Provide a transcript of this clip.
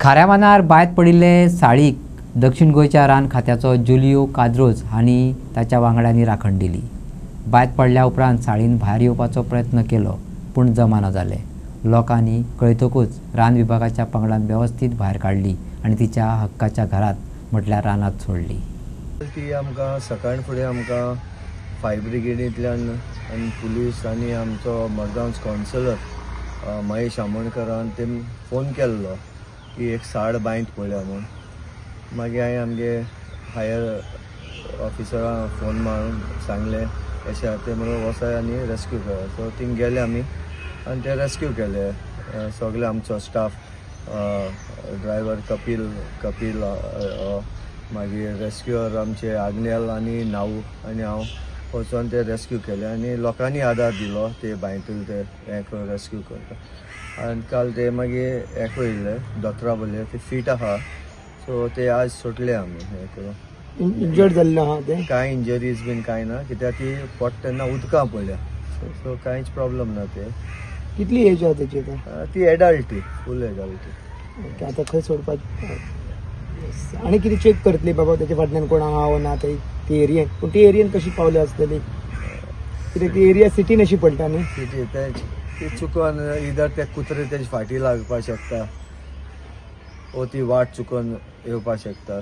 खाऱ्या मानार बायत पडिल्ले साळीक दक्षिण गोंयच्या रान खात्याचो जुलियो काद्रोज हांणी ताच्या वांगड्यांनी राखण दिली। बायत पडल्या उपरांत साळीन भायर येवपाचो प्रयत्न केलो पूण जमाना जालें। लोकांनी कळतकूच रान विभागाच्या पंगडान वेवस्थीत भायर काडली आनी तिच्या हक्काच्या घरांत म्हटल्यार रानांत सोडली। ती आमकां सकाळी फुडें आमकां फायर ब्रिगेडींतल्यान आनी पुलीस आनी आमचो मडगांव कावन्सिलर महेश आमोणकरान तेम फोन केल्लो की एक साड बायंत पळया म्हूण। मागीर हांवें आमगे हायर ऑफिसरां फोन मारून सांगलें अशें ते म्हणून वचाय आनी रेस्क्यू करा। सो थिंग गेले आमी आनी ते रेस्क्यू केले सगळे आमचो स्टाफ, ड्रायव्हर कपिल मागीर रेस्क्यूअर आमचे आग्नेल आनी नाऊ आनी हांव वचून ते रेस्क्यू केले आनी लोकांनी आदार दिलो ते बांयतले ते हें रेस्क्यू करता। आनी काल ते मागीर हें येयले दोतोरा बोले ते फीट आहा, सो ते आज सुटले आमी हें करून। इंजर्ड जाल्ले आहा ते कांय इंजरीज बीन कांय ना, कित्याक ती पोट तेन्ना उदकां पडल्या, सो कांयच प्रॉब्लेम ना। ते कितली एज आहा तेची आतां? ती एडल्ट, फूल एडल्ट। आतां खंय सोडपाक आनी कितें चेक करतली बाबा तेच्या फाटल्यान कोण आहा वो ना ते एरियेन? पूण ती एरियेन कशी पावली आसतली? कित्याक ती एरिया सिटीन अशी पडटा न्ही। सिटी ती चुकोन इधर ते कुत्रे तेजे फाटी लागपाक शकता, ओ ती वाट चुकोन येवपाक शकता।